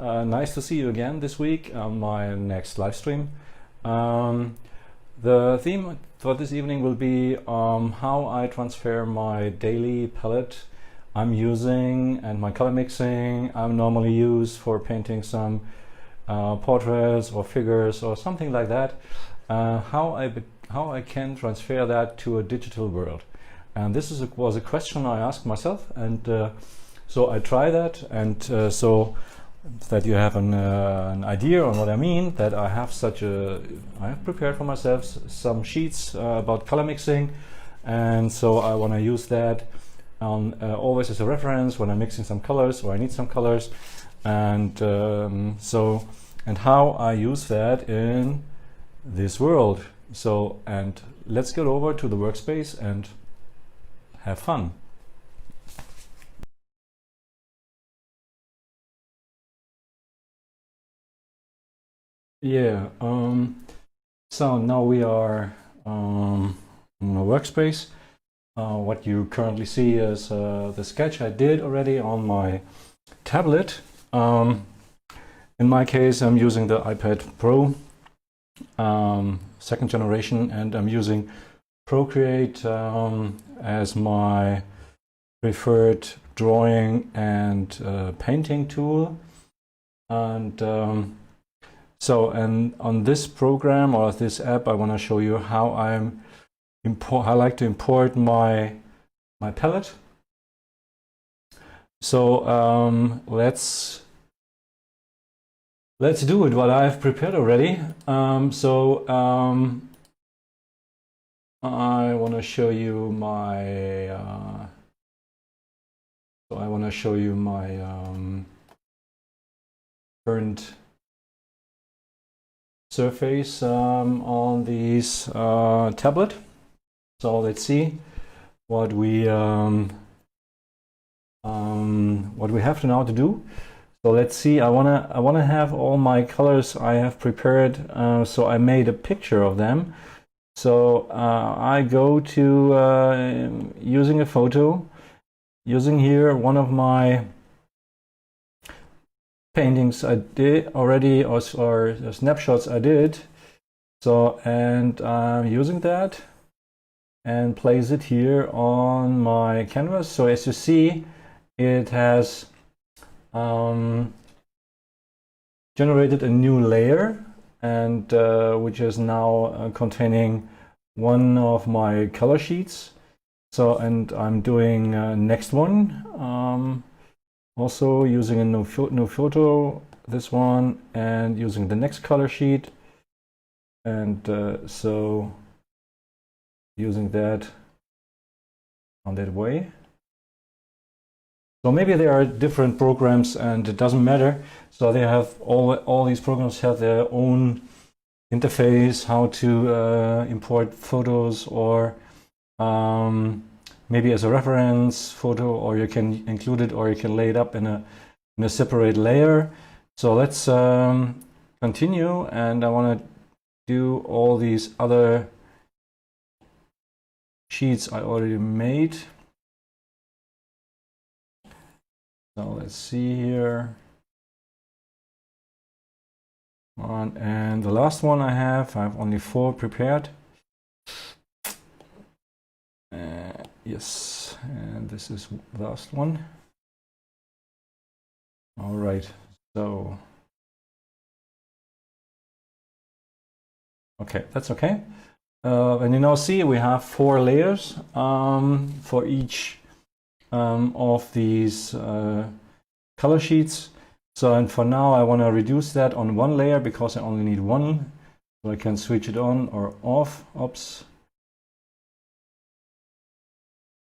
Nice to see you again this week on my next live stream. The theme for this evening will be how I transfer my daily palette I'm using and my color mixing I'm normally use for painting some portraits or figures or something like that. How I can transfer that to a digital world. And this was a question I asked myself, and so I try that, and so that you have an idea on what I mean, that I have I have prepared for myself some sheets about color mixing, and so I want to use that always as a reference when I'm mixing some colors or I need some colors, and and how I use that in this world. So, and let's get over to the workspace and have fun. Yeah, so now we are in the workspace. What you currently see is the sketch I did already on my tablet. In my case, I'm using the iPad Pro, second generation, and I'm using Procreate as my preferred drawing and painting tool. And and on this program or this app, I want to show you how I like to import my palette. So let's do it. What I've prepared already. I want to show you my current surface on this tablet. So let's see what we have now to do. So let's see. I wanna have all my colors I have prepared. So I made a picture of them. So I go to using a photo, using here one of my paintings I did already, or snapshots I did. So, and I'm using that and place it here on my canvas. So as you see, it has generated a new layer, and which is now containing one of my color sheets. So, and I'm doing next one, also using a new photo, this one, and using the next color sheet, and so using that on that way. So maybe there are different programs and it doesn't matter. So they have all these programs have their own interface, how to import photos, or maybe as a reference photo, or you can include it, or you can lay it up in a separate layer. So let's continue, and I want to do all these other sheets I already made. So let's see here. And the last one I have only 4 prepared. Yes, and this is the last one. All right, so okay, that's okay. And you now see we have 4 layers for each of these color sheets. So, and for now I want to reduce that on 1 layer because I only need 1, so I can switch it on or off. Oops.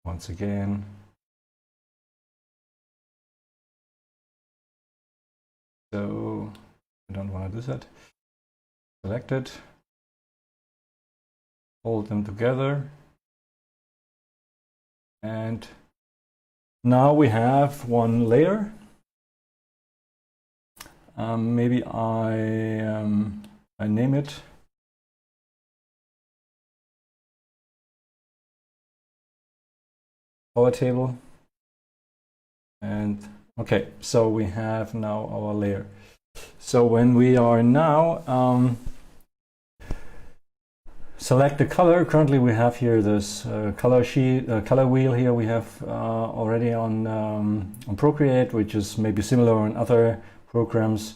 Once again. So I don't want to do that. Select it. Hold them together. And now we have 1 layer. Maybe I name it color table, and okay, so we have now our layer. So when we are now select the color. Currently we have here this color sheet, color wheel here we have already on Procreate, which is maybe similar in other programs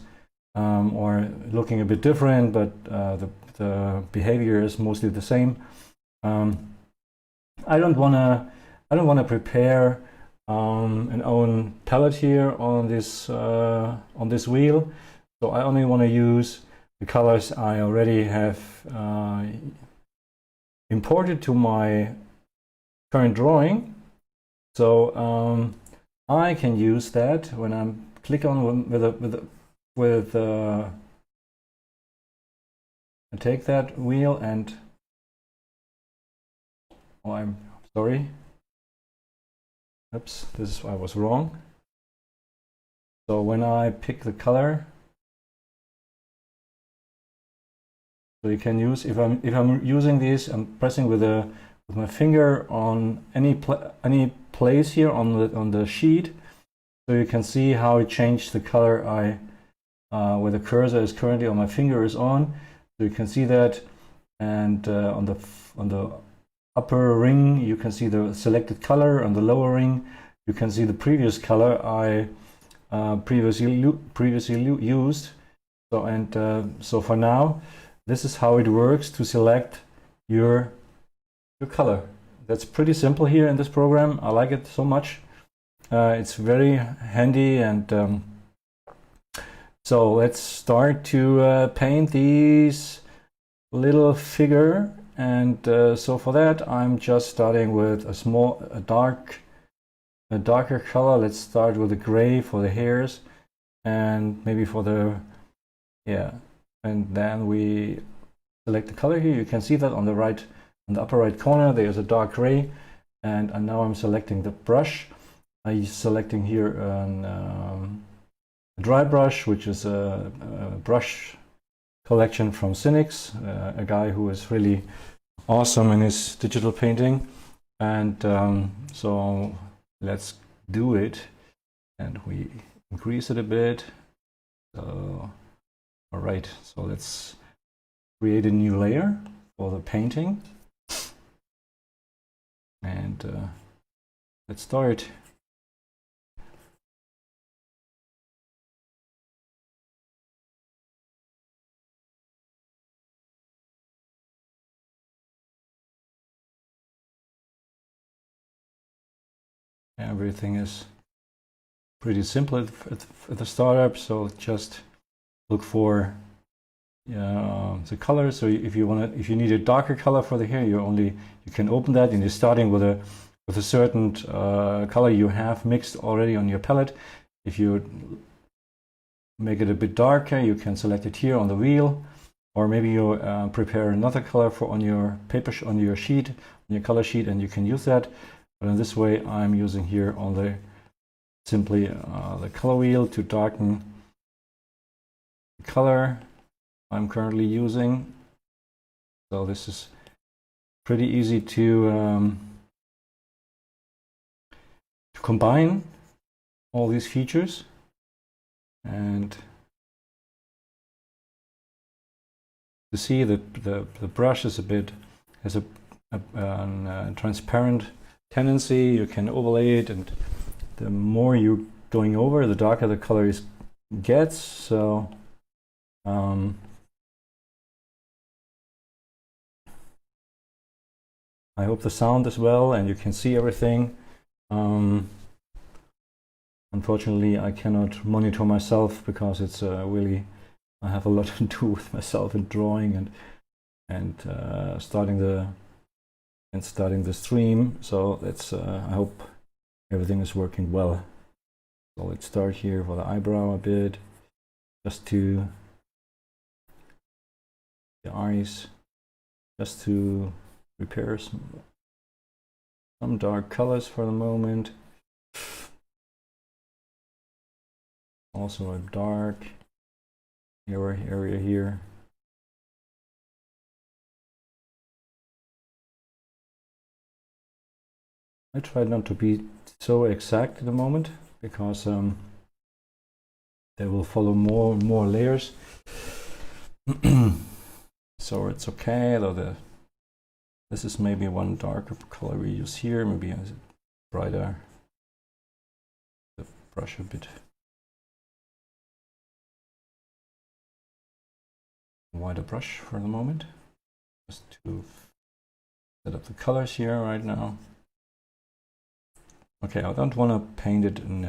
or looking a bit different, but the behavior is mostly the same. I don't wanna prepare an own palette here on this wheel, so I only want to use the colors I already have imported to my current drawing. So I can use that when I'm click on with I take that wheel and I'm sorry. Oops, I was wrong. So when I pick the color, so you can use if I'm using these, I'm pressing with my finger on any place here on the sheet, so you can see how it changed the color where the cursor is currently on my finger is on. So you can see that, and on the upper ring you can see the selected color. On the lower ring you can see the previous color I previously used. So so for now, this is how it works to select your color. That's pretty simple here in this program. I like it so much. It's very handy, and so let's start to paint these little figure. And so for that, I'm just starting with a darker color. Let's start with a gray for the hairs, and maybe for the and then we select the color here. You can see that on the upper right corner there's a dark gray, and now I'm selecting the brush. I'm selecting here a dry brush, which is a brush collection from Cynix, a guy who is really awesome in his digital painting. And so let's do it, and we increase it a bit. So all right, so let's create a new layer for the painting, and let's start. Everything is pretty simple at the startup, so just look for the color. So if you need a darker color for the hair, you can open that, and you're starting with a certain color you have mixed already on your palette. If you make it a bit darker, you can select it here on the wheel, or maybe you prepare another color on your sheet, on your color sheet, and you can use that. But in this way, I'm using here on simply the color wheel to darken the color I'm currently using. So this is pretty easy to combine all these features. And to see that the brush has a transparent tendency. You can overlay it, and the more you're going over, the darker the color gets. So I hope the sound is well and you can see everything. Unfortunately, I cannot monitor myself because it's really, I have a lot to do with myself in drawing and starting the stream. So let's I hope everything is working well. So let's start here for the eyebrow a bit, just to the eyes, just to prepare some dark colors for the moment. Also a dark area here. I try not to be so exact at the moment because they will follow more layers. So it's okay, though this is maybe one darker color we use here, maybe a brighter, the brush a bit wider brush for the moment, just to set up the colors here right now. Okay, I don't want to paint it in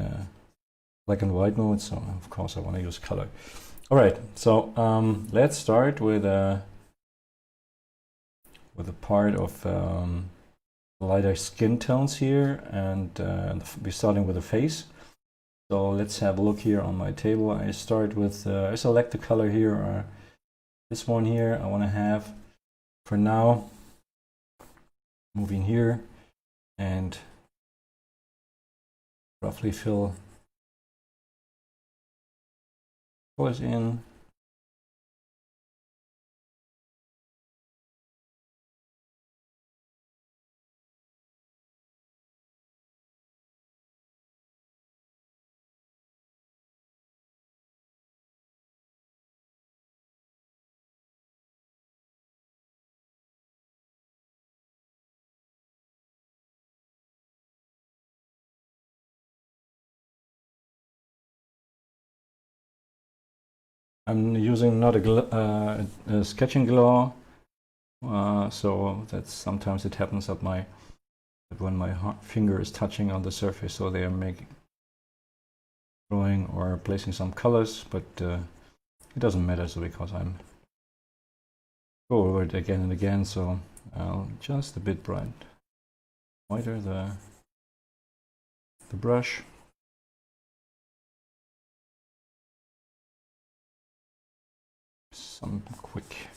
black and white mode, so of course I want to use color. All right, so let's start with a part of lighter skin tones here, and we're starting with the face. So let's have a look here on my table. I start with I select the color here, or this one here I want to have for now. Moving here and roughly fill colors in. I'm using not a sketching glue, so that's sometimes it happens that when my finger is touching on the surface, so they are drawing or placing some colors, but it doesn't matter, so because I'm go over it again and again, so I'll just a bit wider the brush. Some quick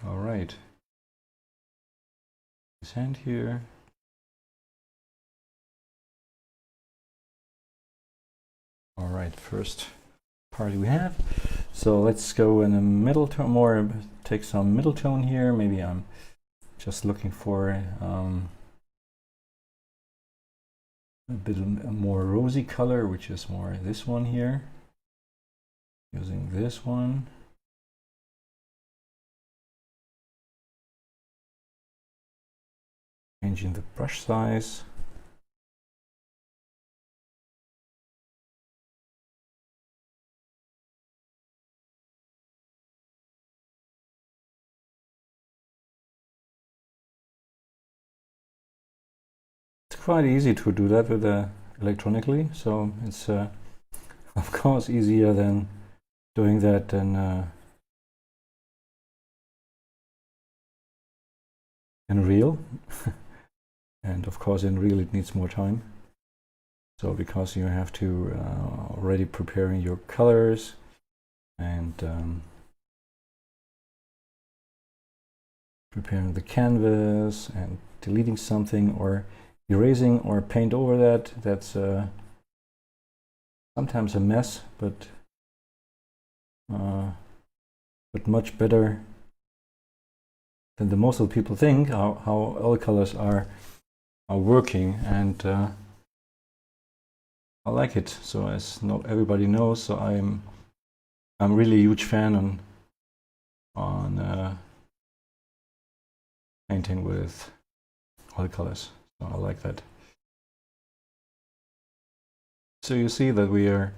all right, this hand here. All right, first part we have. So let's go in a middle tone, more take some middle tone here. Maybe I'm just looking for a bit more rosy color, which is more this one here. Using this one. Changing the brush size. Quite easy to do that with electronically, so it's of course easier than doing that in real. And of course in real it needs more time, so because you have to already preparing your colors and preparing the canvas and deleting something or erasing or paint over that. That's sometimes a mess, but much better than the most of the people think how all colors are working, and I like it. So as not everybody knows, so I'm really a huge fan on painting with all colors. I like that. So you see that we are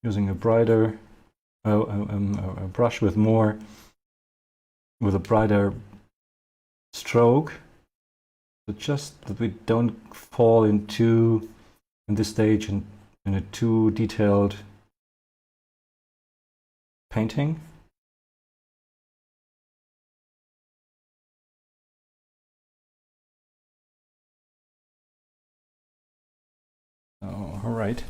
using a brighter a brush with a brighter stroke, but just that we don't fall into in this stage in a too detailed painting. All right.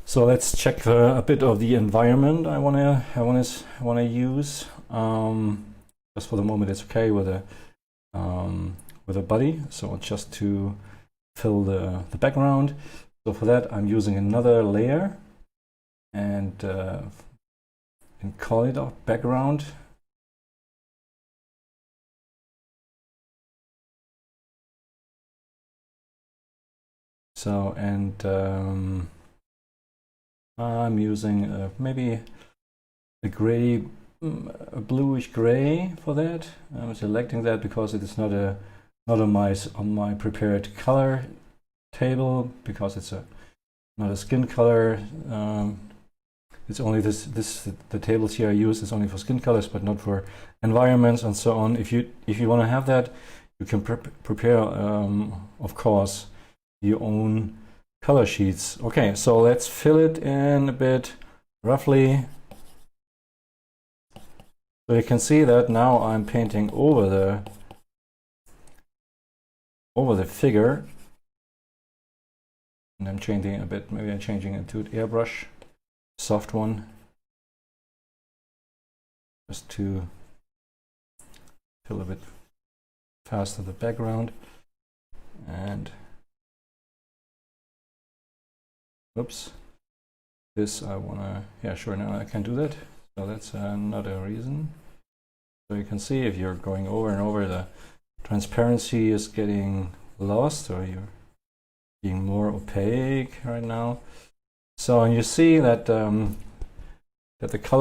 So let's check a bit of the environment I wanna use. Just for the moment, it's okay with a body. So just to fill the background. So for that, I'm using another layer and call it our background. So, and I'm using maybe a gray, a bluish gray for that. I'm selecting that because it is not on my prepared color table, because it's not a skin color. It's only the tables here I use is only for skin colors, but not for environments and so on. If you want to have that, you can prepare, of course, your own color sheets. Okay, so let's fill it in a bit roughly. So you can see that now I'm painting over the figure, and I'm changing a bit. Maybe I'm changing it to an airbrush, soft one, just to fill a bit faster the background. And oops, this I wanna, yeah, sure, now I can do that. So that's another reason. So you can see if you're going over and over, the transparency is getting lost, or you're being more opaque right now. So, and you see that that the color